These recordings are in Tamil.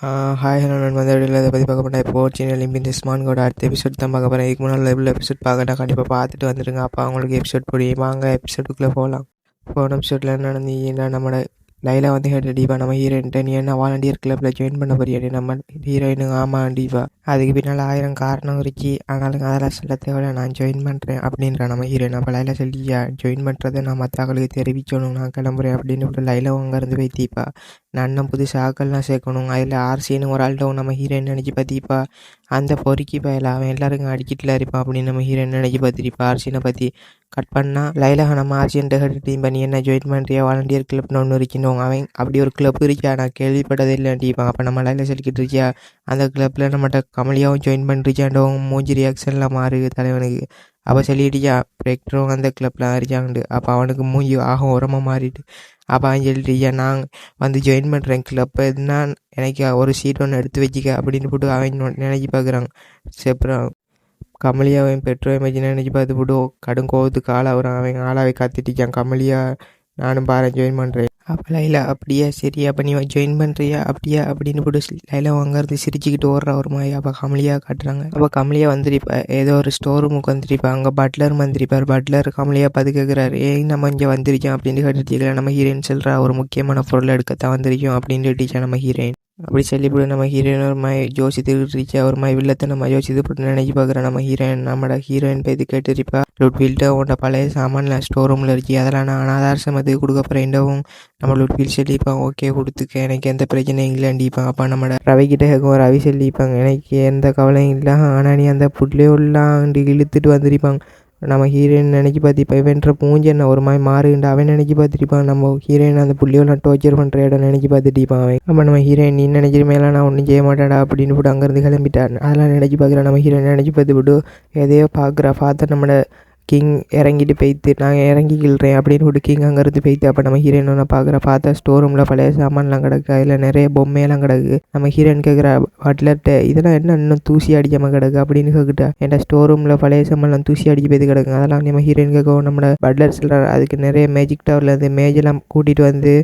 ஹாய் ஹலோ நான் வந்து இதை பற்றி பார்க்க போனேன். இப்போ சின்ன லிம்பி இந்த ஸ்மான்கோட அடுத்த எபிசோட் தான் பார்க்க போகிறேன். இதுக்கு முன்னாடி லெவலில் எபிசோட் பார்க்கட்டா கண்டிப்பாக பார்த்துட்டு வந்துடுங்க. அப்போ அவங்களுக்கு எபிசோட் புரியும். வாங்க எபிசோடுக்குள்ளே போகலாம். போன எபிசோடில் என்ன நடந்தீங்கன்னா, நம்மளோட லைலா வந்து கேட்டுடிப்பா நம்ம ஹீரோயின்ட்ட, நீ என்ன வாலண்டியர் கிளப்பில் ஜாயின் பண்ண போறியாடி? நம்ம ஹீரோயினுக்கு ஆமாண்டிப்பா. அதுக்கு பின்னால் 1000 காரணம் இருக்கு, ஆனாலும் அதெல்லாம் சொல்ல தேவையில்ல, நான் ஜாயின் பண்ணுறேன் அப்படின்ற நம்ம ஹீரோயின். அப்போ லைலா சொல்லியா, ஜாயின் பண்ணுறதை நான் மற்றவங்களுக்கு தெரிவிக்கணும், நான் கிளம்புறேன் அப்படின்னு விட்டு லைலா அங்கேருந்து வைத்திப்பா. நான் புதுசு ஆக்கள்லாம் சேர்க்கணும், அதில் ஆர்சின்னு ஒரு ஆள்கிட்ட நம்ம ஹீரோயின் நினச்சி பார்த்திப்பா. அந்த பொறுக்கி பயல அவன் எல்லாருக்கும் அடிக்கிட்டுல இருப்பான் அப்படின்னு நம்ம ஹீரோயின் நினச்சி பார்த்துருப்பா. ஆர்சினை பற்றி கட் பண்ணால் லைலா நம்ம ஆர்சின்ட்ட கட்டிட்டு பண்ணி என்ன ஜாயின் பண்ணுறியா வாலண்டியர் கிளப்னு ஒன்று இருக்கணும். அவன் அப்படி ஒரு கிளப் இருக்கியா, நான் கேள்விப்பட்டதே இல்லைன்ட்டிப்பான். அப்போ நம்ம லைலா சொல்லிக்கிட்டு இருக்கியா, அந்த கிளப்பில் நம்மகிட்ட கமலியாவும் ஜாயின் பண்ணிருச்சாண்டவும் மூஞ்சி ரியாக்ஷன்லாம் மாறு தலைவனுக்கு. அப்போ சொல்லிட்டியா பிரேக்டரும் அந்த கிளப்பில் இருக்காண்டு. அப்போ அவனுக்கு மூஞ்சி ஆகும் உரமாக மாறிட்டு அப்போ அவன் சொல்லிட்டியா, நான் வந்து ஜாயின் பண்ணுறேன் கிளப்பு, எதுனா எனக்கு ஒரு சீட் ஒன்று எடுத்து வச்சிக்க அப்படின்னு போட்டு அவன் நினைக்கி பார்க்குறாங்க. அப்புறம் கமலியாவையும் பெட்ரோவையும் வச்சு நினச்சி பார்த்து போட்டு கடும் கோவத்துக்கு ஆளாகிறான். அவன் ஆளாவை காத்துட்டிக்கான். கமலியா நானும் பாரு ஜாயின் பண்ணுறேன். அப்போ லைலா அப்படியா சரி, அப்போ நீ ஜாயின் பண்ணுறியா அப்படியா அப்படின்னு போட்டு லைலா அங்கேருந்து சிரிச்சுக்கிட்டு ஓடுறா ஒரு மாதிரி. அப்போ கமலியா காட்டுறாங்க. அப்போ கமலியா வந்துருப்பா, ஏதோ ஒரு ஸ்டோர் ரூமுக்கு வந்துருப்பா. அங்கே பட்லர் வந்திருப்பார். பட்லர் கமலியா பார்த்து கேட்குறாரு, ஏன் நம்ம இங்கே வந்திருக்கோம் அப்படின்னு கேட்டுருக்கீங்களா. நம்ம ஹீரோயின் சொல்கிறா, ஒரு முக்கியமான பொருளை எடுக்கத்தான் வந்திருக்கோம் அப்படின்னு டீச்சர் நம்ம ஹீரோயின். அப்படி சொல்லிவிடு நம்ம ஹீரோயின் ஒரு மாதிரி யோசித்துக்கிட்டு இருக்கா. ஒரு மாதிரி வில்லத்தை நம்ம யோசித்து போட்டு நினைக்கி பார்க்குறேன். நம்ம ஹீரோயின் பேத்து கேட்டுருப்பா, லுட்வீல்கிட்ட உன்ட பழைய சாமான்லாம் ஸ்டோர் ரூமில் இருக்கு, அதெல்லாம் நான் அனாதாரசமத்துக்கு கொடுக்க போகிறேன்டவும் நம்ம லுட்வீல் சொல்லிப்பான். ஓகே கொடுத்துக்க, எனக்கு எந்த பிரச்சனையும் இல்லைண்டிப்பான். அப்போ நம்ம ரவிக்கிட்ட கேட்கும், ரவி சொல்லிப்பாங்க, எனக்கு எந்த கவலையும் இல்லை, ஆனால் நீ அந்த புள்ளையோலாம் இழுத்துட்டு வந்துருப்பாங்க. நம்ம ஹீரோயின் நினச்சி பார்த்திப்பா, இவன்ற பூஞ்சி என்ன ஒரு மாதிரி மாறுகின்ற அவன் நினச்சி பார்த்துருப்பான். நம்ம ஹீரோயின் அந்த புள்ளியெல்லாம் டார்ச்சர் பண்ணுற இடம் நினச்சி பார்த்துட்டிப்பான் அவன். அப்போ நம்ம ஹீரோயின், நீ நினைக்கிற மேலே நான் ஒன்றும் செய்ய மாட்டேன்டா அப்படின்னு போட்டு அங்கேருந்து கிளம்பிட்டான். அதெல்லாம் நினச்சி பார்க்குறேன். நம்ம ஹீரோயின் நினச்சி பார்த்து விட்டு எதையோ பார்த்து நம்மளோட கிங் இறங்கிட்டு போய்த்து, நான் இறங்கிக்கிள்றேன் அப்படின்னு விட்டு கிங் அங்கேருந்து போய்த்து. அப்போ நம்ம ஹீரோயின் ஒன்று பார்த்தா ஸ்டோர் ரூமில் பழைய சாமான்லாம் கிடக்கு, அதில் நிறைய பொம்மையெல்லாம் கிடக்கு. நம்ம ஹீரோயின் கேட்குற பட்லர்கிட்ட, இதெல்லாம் என்ன இன்னும் தூசி அடிக்காமல் கிடக்கு அப்படின்னு கேட்குட்டா. ஏன்டா ஸ்டோர் ரூமில் பழைய சாமான்லாம் தூசி அடிக்க போய்த்து கிடக்கு. அதெல்லாம் நம்ம ஹீரோயின் கேட்கவும் நம்மளோட பட்லர் சொல்கிறார், அதுக்கு நிறைய மேஜிக் டவர்லேருந்து மேஜெல்லாம் கூட்டிகிட்டு வந்து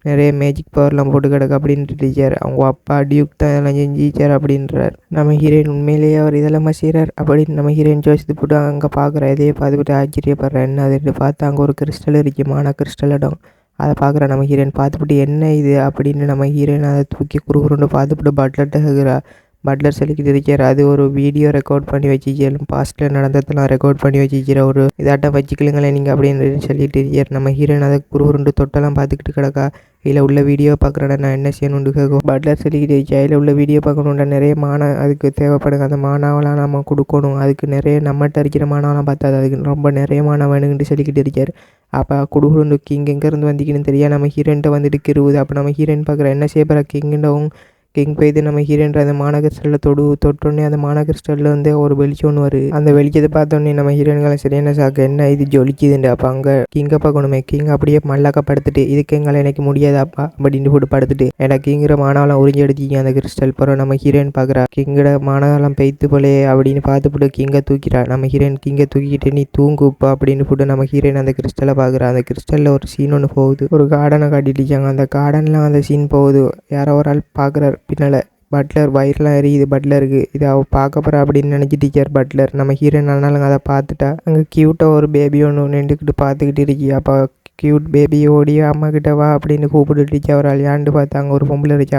நிறைய மேஜிக் பவர்லாம் போட்டு கிடக்கு அப்படின்ட்டு டீச்சர். அவங்க அப்பா டியூக் தான் இதெல்லாம் செஞ்சிச்சார் அப்படின்றார். நம்ம ஹீரோயின் உண்மையிலேயே அவர் இதெல்லாம் செய்கிறார் அப்படின்னு நம்ம ஹீரோயின் யோசித்து போட்டு அங்கே பார்க்குற இதையே பார்த்துக்கிட்டு ஆச்சரியப்படுறேன். என்ன அதுன்னு பார்த்தா அங்கே ஒரு கிறிஸ்டல் இருக்குமான கிறிஸ்டல் இடம். அதை பார்க்குற நம்ம ஹீரோயின் பார்த்துப்பிட்டு என்ன இது அப்படின்னு நம்ம ஹீரோயின் அதை தூக்கி குறுகுருண்டு பார்த்துப்பிட்டு பட்லர்கிட்ட கேட்குறா. பட்லர் சொல்லிக்கிட்டு இருக்கார், அது ஒரு வீடியோ ரெக்கார்ட் பண்ணி வச்சுக்கிறேன், பாஸ்ட்டில் நடந்ததெல்லாம் ரெக்கார்ட் பண்ணி வச்சுக்கிற ஒரு இதாட்டம் வச்சுக்கலுங்களேன் நீங்கள் அப்படின்னு சொல்லிட்டு இருக்கார். நம்ம ஹீரோயின் அதை குறுகுருண்டு தொட்டெல்லாம் பார்த்துக்கிட்டு கிடக்கா. இதில் உள்ள வீடியோ பார்க்குறேன்னா நான் என்ன செய்யணுன்னு கேட்கும். பட்லர் சொல்லிக்கிட்டு இருக்கா, இதில் உள்ள வீடியோ பார்க்கணுன்னா நிறைய அதுக்கு தேவைப்படுங்க, அந்த மானாவெல்லாம் நம்ம கொடுக்கணும், அதுக்கு நிறைய நம்மகிட்ட இருக்கிற மானாவெல்லாம் பார்த்தாது, அதுக்கு ரொம்ப நிறைய வேணுங்கிட்டு சொல்லிக்கிட்டு இருக்கார். அப்போ குடுகுண்டு கிங் எங்கேருந்து வந்திக்கின்னு தெரியா நம்ம ஹீரோயின்ட்ட வந்துட்டு கிருவுது. அப்போ நம்ம ஹீரோயின் பார்க்குற என்ன செய்ய போகிற கிங்கிண்டவும் கிங் போய்து நம்ம ஹீரோன்ற அந்த கிறிஸ்டலில் தொட்டோடனே அந்த கிறிஸ்டலில் வந்து ஒரு வெளிச்சம் ஒன்று வருது. அந்த வெளிச்சத்தை பார்த்தோன்னே நம்ம ஹீரோயின்களை சரியான சாக்கு, என்ன இது ஜொலிக்குதுண்டு. அப்போ அங்கே கிங்கை பார்க்கணுமே, கிங் அப்படியே மல்லாக்க படுத்துட்டு, இதுக்கு எங்களை எனக்கு முடியாதாப்பா அப்படின்னு போட்டு படுத்துட்டு எனக்கு கிங்கிற மானாவெல்லாம் உறிஞ்சி எடுத்திங்க அந்த கிறிஸ்டல். அப்புறம் நம்ம ஹீரோயின் பார்க்குறா, கிங்கோட மானாவெல்லாம் பெய்த்து போலே அப்படின்னு பார்த்துப்பட்டு கிங்கை தூக்கிறா. நம்ம ஹீரோயின் கிங்கை தூக்கிட்டு நீ தூங்குப்பா அப்படின்னு போட்டு நம்ம ஹீரோயின் அந்த கிறிஸ்டலை பார்க்குறா. அந்த கிறிஸ்டலில் ஒரு சீன் ஒன்று போகுது, ஒரு கார்டனை காட்டிட்டு அந்த கார்டனில் அந்த சீன் போகுது. யாரோ ஒரு ஆள் பார்க்குறாரு பின்னால். பட்லர் வயிறுலாம் எரியுது பட்லருக்கு, இதை அவள் பார்க்க போகிறா அப்படின்னு நினச்சி டீச்சர் பட்லர். நம்ம ஹீரோயின் ஆனாலும் அதை பார்த்துட்டா. அங்கே க்யூட்டாக ஒரு பேபி ஒன்று நின்றுக்கிட்டு பார்த்துக்கிட்டு இருக்கி. அப்போ க்யூட் பேபி ஓடி அம்மா கிட்ட வா அப்படின்னு கூப்பிட்டுட்டுச்சு. அவர் அழியாண்டு பார்த்தாங்க, ஒரு பொம்பளை இருந்துச்சு,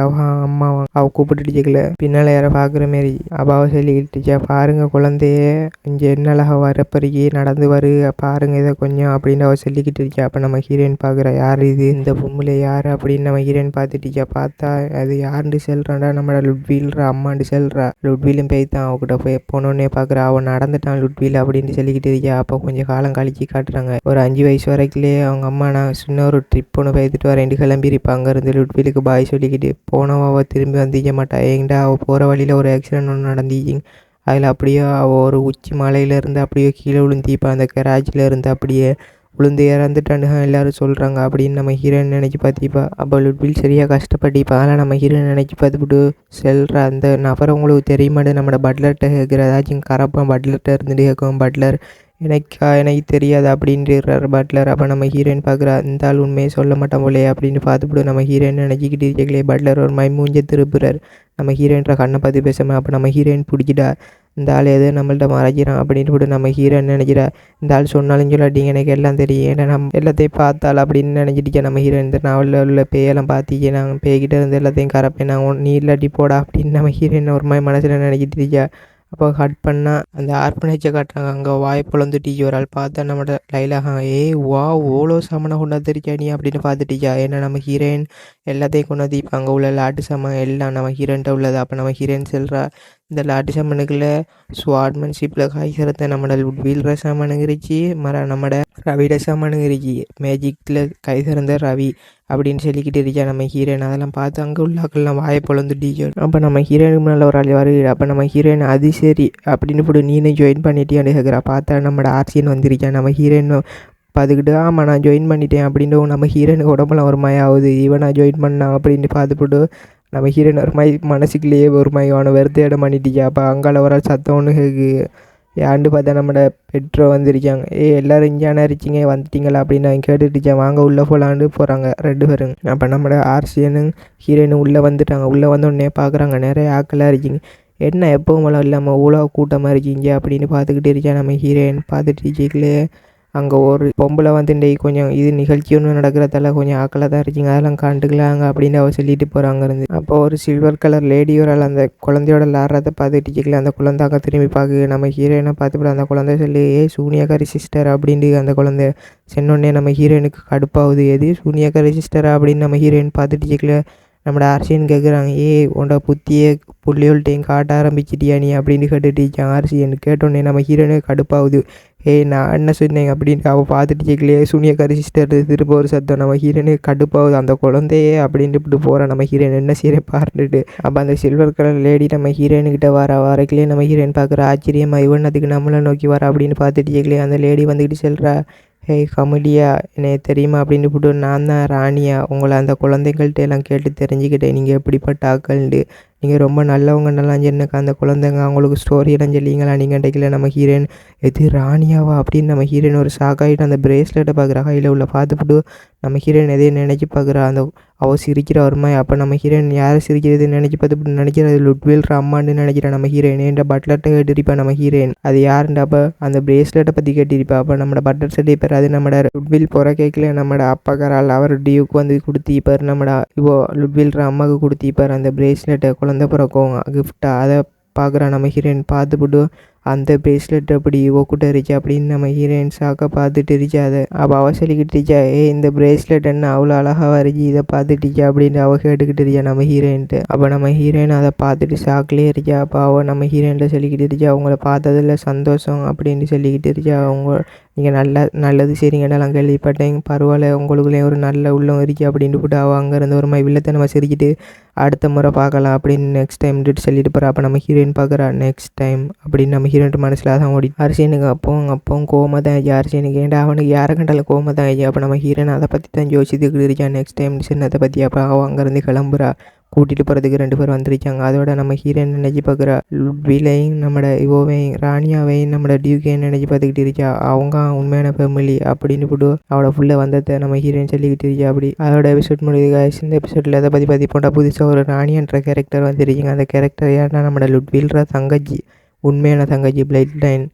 அம்மாவா அவள் கூப்பிட்டுட்டுச்சுக்கல. பின்னால் யாரை பார்க்குற மாரி அவள் சொல்லிக்கிட்டுச்சா, பாருங்க குழந்தைய இங்கே என்னழக வரப்பறிக்கி நடந்து பாருங்க இதை கொஞ்சம் அப்படின்னு அவள் சொல்லிக்கிட்டு இருக்கா. அப்போ நம்ம ஹீரோயின் பார்க்குறா, யார் இது, இந்த பொம்பளை யார் அப்படின்னு நம்ம ஹீரோயின் பார்த்துட்டுச்சா. பார்த்தா அது யாருன்னு சொல்கிறான்டா, நம்மளோட லுட்வீல்ற அம்மாண்டு சொல்கிறா. லுட்வீலும் போய்த்தான் அவகிட்ட போனோடனே பார்க்குறா, அவன் நடந்துட்டான் லுட்வீல் அப்படின்னு சொல்லிக்கிட்டு இருக்கா. அப்போ கொஞ்சம் காலம் கழிச்சு காட்டுறாங்க, ஒரு 5 வயசு வரைக்குள்ளே அவங்க அம்மா நான் சின்ன ஒரு ட்ரிப் ஒன்று போய்த்துட்டு வரேன் கிளம்பியிருப்பாங்க. அங்கேருந்து லுட்வீலுக்கு பாய் சொல்லிக்கிட்டு போனவ திரும்பி வந்திக்க மாட்டா. ஏங்கிட்ட அவள் போகிற வழியில் ஒரு ஆக்சிடென்ட் ஒன்று நடந்துச்சு. அதில் அப்படியே அவள் ஒரு உச்சி மலையிலேருந்து அப்படியே கீழே விழுந்திப்பா, அந்த கராச்சியில் இருந்து அப்படியே விழுந்து இறந்துட்டானுங்க எல்லாரும் சொல்கிறாங்க அப்படின்னு நம்ம ஹீரோயின் நினச்சி பார்த்திப்பா. அப்போ லுட்வீல் சரியாக கஷ்டப்பட்டிப்பா. அதனால் நம்ம ஹீரோயின் நினச்சி பார்த்துக்கிட்டு செல்கிற அந்த நபரை உங்களுக்கு தெரியுமாட்டு நம்மளோட பட்லர்கிட்ட கேட்குற, ஏதாச்சும் கரப்பான் பட்லர்கிட்ட இருந்துட்டு கேட்கும். பட்லர் எனக்கு தெரியாது அப்படின்றார் பட்லர். அப்போ நம்ம ஹீரோயின் பார்க்குறா, இந்த ஆள் உண்மையை சொல்ல மாட்டான் போலே அப்படின்னு பார்த்துவிட்டு நம்ம ஹீரோயின் நினச்சிக்கிட்டு இருக்கலையே பட்லர் ஒரு மாதிரி மூஞ்ச திருப்புறார். நம்ம ஹீரோயின்ற கண்ணை பார்த்து பேசாமல். அப்போ நம்ம ஹீரோயின் பிடிச்சிட்டா, இந்த ஆள் எதோ நம்மள்ட்ட மறைக்கிறான் அப்படின்னு விட்டு நம்ம ஹீரோயின் நினைக்கிறா, இந்த ஆள் சொன்னாலும் சொல்லாட்டிங்க எனக்கு எல்லாம் தெரியும், ஏன்னா நம்ம எல்லாத்தையும் பார்த்தாள் அப்படின்னு நினச்சிட்டு நம்ம ஹீரோயின் இந்த நாவலில் உள்ள பேயெல்லாம் பார்த்திக்க, நாங்கள் பேய்கிட்ட இருந்து எல்லாத்தையும் கரப்பேன், நான் நீ இல்லாட்டி போடா அப்படின்னு நம்ம ஹீரோயின் ஒரு மாதிரி மனசில் நினைக்கிட்டு இருக்கா. அப்போ கட் பண்ணால் அந்த ஆர்பனேஜை காட்டுறாங்க. அங்கே வாய் பொழந்துட்டிச்சு ஒரு ஆள். பார்த்தா நம்மட லைலாக வா ஓலோ சாமானை கொண்டாந்துருக்கா நீ அப்படின்னு பார்த்துட்டிச்சா. ஏன்னா நம்ம ஹீரோயின் எல்லாத்தையும் கொண்டாந்து இப்போ அங்கே உள்ள லாட்டு சாமான் எல்லாம் நம்ம ஹீரோயின்ட்ட உள்ளது. அப்போ நம்ம ஹீரோயின் சொல்கிறா, இந்த லாட்டு சாமானுக்குள்ள ஸ்வாட்மன்ஷிப்பில் காய்ச்சறத நம்மட வீழ்ற சாமானுங்கிருச்சு, நம்மட ரவிட சாமானுங்கிருச்சு, மேஜிக்கில் கை சிறந்த ரவி அப்படின்னு சொல்லிக்கிட்டு இருக்கா நம்ம ஹீரோயின். அதெல்லாம் பார்த்து அங்கே உள்ளாக்கள்லாம் வாயை பொழந்துட்டிச்சோ. அப்போ நம்ம ஹீரோயினுக்கு முன்னால் ஒரு ஆள் வருகிறா. அப்போ நம்ம ஹீரோயின் அது சரி அப்படின்னு போட்டு நீனும் ஜாயின் பண்ணிட்டியான்னு கேட்குறா. பார்த்தா நம்மட ஆர்சியன் வந்திருக்கேன். நம்ம ஹீரோயின் பார்த்துக்கிட்டு ஆமாம் நான் ஜாயின் பண்ணிட்டேன் அப்படின்ட்டு நம்ம ஹீரோயினுக்கு உடம்புலாம் ஒரு மாதிரி ஆகுது, இவன் நான் ஜாயின் பண்ணான் அப்படின்னு பார்த்துப்போட்டு நம்ம ஹீரோயின் ஒரு மாதிரி மனசுக்குள்ளேயே ஒரு மாதிரி அவனை வெறுத்த இடம் பண்ணிட்டிச்சா. அப்போ அங்கால ஒரு ஆள் சத்தம் ஒன்று கேட்கு. ஏன்னு பார்த்தா நம்மட பெட்ரோ வந்திருக்காங்க. எல்லோரும் இஞ்சானா இருச்சிங்க வந்துட்டிங்களா அப்படின்னு அவங்க கேட்டுட்டுச்சேன். வாங்க உள்ளே போகலான்னு போகிறாங்க 2 பேரும். அப்போ நம்மட ஆர்சியனும் ஹீரோயினும் உள்ளே வந்துட்டாங்க. உள்ளே வந்தோடனே பார்க்குறாங்க நிறைய ஆக்களாக இருக்கீங்க, என்ன எப்பவும் போல இல்லாமல் இவ்வளோ கூட்டமாக இருக்கீங்க அப்படின்னு பார்த்துக்கிட்டு இருக்கேன் நம்ம ஹீரோயின். பார்த்துட்டு இருக்கீங்களே அங்கே ஒரு பொம்பளை வந்து கொஞ்சம் இது நிகழ்ச்சி ஒன்று நடக்கிறதால கொஞ்சம் ஆக்களாக தான் இருக்கீங்க, அதெல்லாம் கண்டுக்கலாங்க அப்படின்னு அவள் சொல்லிட்டு போகிறாங்க இருந்து. அப்போ ஒரு சில்வர் கலர் லேடி ஒரு ஆள் அந்த குழந்தையோட விளாட்றத பார்த்துட்டு இருக்கல. அந்த குழந்தை அங்கே திரும்பி பார்க்க நம்ம ஹீரோயினை பார்த்துப்பட அந்த குழந்தை சொல்லி சூனியாக்காரி சிஸ்டர் அப்படின்ட்டு அந்த குழந்தை சொன்னோடனே நம்ம ஹீரோயினுக்கு கடுப்பாகுது. எது சூனியாக்காரி சிஸ்டரா அப்படின்னு நம்ம ஹீரோயின் பார்த்துட்டு இருக்கல. நம்மளோட ஆர்சியன் கேட்குறாங்க, உன்னோட புத்தியே புள்ளியோல்ட்டையும் காட்ட ஆரம்பிச்சிட்டியா நீ அப்படின்னு கேட்டுட்டு ஆர்சியன். கேட்டோடனே நம்ம ஹீரோயினுக்கு கடுப்பாகுது. நான் என்ன சொன்னேன் அப்படின்ட்டு அவள் பார்த்துட்டு கேட்கலையே சூனியக்காரி சிஸ்டர் திரும்ப ஒரு சத்தம். நம்ம ஹீரோயினுக்கு கடுப்பாகுது, அந்த குழந்தையே அப்படின்ட்டு இப்படி போகிறோம். நம்ம ஹீரோயின் என்ன செய்கிறேன் பார்த்துட்டு. அப்போ அந்த சில்வர் கலர் லேடி நம்ம ஹீரோயின்கிட்ட வரைக்கலையே நம்ம ஹீரோயின் பார்க்குற ஆச்சரியமா, இவன் அதுக்கு நம்மளை நோக்கி வர அப்படின்னு பார்த்துட்டு கேட்கலையே. அந்த லேடி வந்துக்கிட்டு சொல்கிறா, கமலியா எனக்கு தெரியுமா அப்படின்னு போட்டு, நான் தான் ராணியா, உங்களை அந்த குழந்தைங்கள்ட்ட எல்லாம் கேட்டு தெரிஞ்சுக்கிட்டேன் நீங்கள் எப்படிப்பட்ட ஆக்கள்ண்டு, நீங்கள் ரொம்ப நல்லவங்கன்னெல்லாம் எனக்கு அந்த குழந்தைங்க அவங்களுக்கு ஸ்டோரியெல்லாம் சொல்லிங்களா நீங்கள் இன்றைக்கல. நம்ம ஹீரோயின் எது ராணியாவா அப்படின்னு நம்ம ஹீரோயின் ஒரு ஷாக்காகிட்டு அந்த பிரேஸ்லெட்டை பார்க்குறா கையில் உள்ள பார்த்துப்புட்டு நம்ம ஹீரோயின் எதையும் நினச்சி பார்க்குறா. அந்த அவள் சிரிக்கிற ஒரு மாதிரி. அப்போ நம்ம ஹீரோயின் யாரை சிரிக்கிறதுன்னு நினச்சி பார்த்துட்டு நினைக்கிறது லுட்வில்ற அம்மான்னு நினைக்கிறேன் நம்ம ஹீரோயின். என்ற பட்லர்கிட்ட கேட்டிருப்பா நம்ம ஹீரோயின் அது யாருண்டா. அப்போ அந்த பிரேஸ்லெட்டை பற்றி கேட்டிருப்பா. அப்போ நம்ம பட்லர் சொல்லிப்பார், அது நம்மட லுட்வில் போகிற கேட்கல நம்மட அப்பாக்காரால் அவர் டியூக்கு வந்து கொடுத்திப்பார், நம்மட இப்போ லுட்வில்ற அம்மாவுக்கு கொடுத்திப்பார் அந்த பிரேஸ்லெட்டை குழந்தை பிறக்கும் கிஃப்டாக. அதை பார்க்குறா நம்ம ஹீரோயின். பார்த்துப்புட்டு அந்த பிரேஸ்லெட் அப்படி ஒக்கிட்ட இருச்சா அப்படின்னு நம்ம ஹீரோயின் ஷாக்காக பார்த்துட்டு இருச்சா. அதை அப்போ அவள் சொல்லிக்கிட்டு இருச்சா, இந்த பிரேஸ்லெட் என்ன அவ்வளோ அழகாக வரைஞ்சி இதை பார்த்துட்டுச்சா அப்படின்னு அவள் கேட்டுக்கிட்டு இருக்கா நம்ம ஹீரோயின்ட்டு. அப்போ நம்ம ஹீரோயின் அதை பார்த்துட்டு ஷாக்லேயே இருக்கா. அப்போ அவள் நம்ம ஹீரோயின்ட்ட சொல்லிக்கிட்டு இருக்கா, அவங்கள பார்த்ததில் சந்தோஷம் அப்படின்னு சொல்லிக்கிட்டு இருக்கா. அவங்க நீங்கள் நல்லது சரிங்கடா நான் கேள்விப்பட்டேன், பரவாயில்ல உங்களுக்குள்ளேயும் ஒரு நல்ல உள்ளம் இருக்கு அப்படின்ட்டு போட்டு அவள் அங்கேருந்து ஒரு மாதிரி வில்லத்தை நம்ம சிரிக்கிட்டு அடுத்த முறை பார்க்கலாம் அப்படின்னு நெக்ஸ்ட் டைம்ட்டு சொல்லிட்டு போகிறா. அப்போ நம்ம ஹீரோயின் பார்க்குறா நெக்ஸ்ட் டைம் அப்படின்னு நம்ம ஹீரோயின் மனசில் தான் ஓடி. அரிசியனுக்கு அப்பவும் கோவமாக தான் ஆச்சு. அரிசியனுக்கு ஏன்டா அவனுக்கு யாரை கண்டாலும் கோவமாக தான் ஆச்சு. அப்போ நம்ம ஹீரோயின் அதை பற்றி தான் யோசிச்சுக்கிட்டு இருக்கான் நெக்ஸ்ட் டைம் சின்னத்தை பற்றி. அப்போ அவள் அங்கேருந்து கிளம்புறா. கூட்டிகிட்டு போகிறதுக்கு 2 பேர் வந்துருக்காங்க. அதோட நம்ம ஹீரோயின் நினச்சி பார்க்குறா லுட்விலையும் நம்மளோட இவோவையும் ராணியாவையும் நம்மளோட டியூக்கையும் நினச்சி பார்த்துக்கிட்டு இருக்கா. அவங்க உண்மையான ஃபேமிலி அப்படின்னு போட்டு அவளை ஃபுல்லாக வந்ததை நம்ம ஹீரோயின் சொல்லிக்கிட்டு இருக்கா. அப்படி அதோட எபிசோட் முடியுது. இந்த எபிசோடில் அதை பற்றி போட்டால் புதுசாக ஒரு ராணின்ற கேரக்டர் வந்துருச்சுங்க. அந்த கேரக்டர் யாருன்னா நம்மளோட லுட்வில்ற தங்கச்சி, உண்மையான தங்கச்சி பிளட் லைன்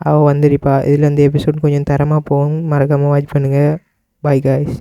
அவள் வந்துருப்பா. இதில் இந்த எபிசோட் கொஞ்சம் தரமாக போகும். மறக்காமல் வாட்ச் பண்ணுங்கள். Bye guys.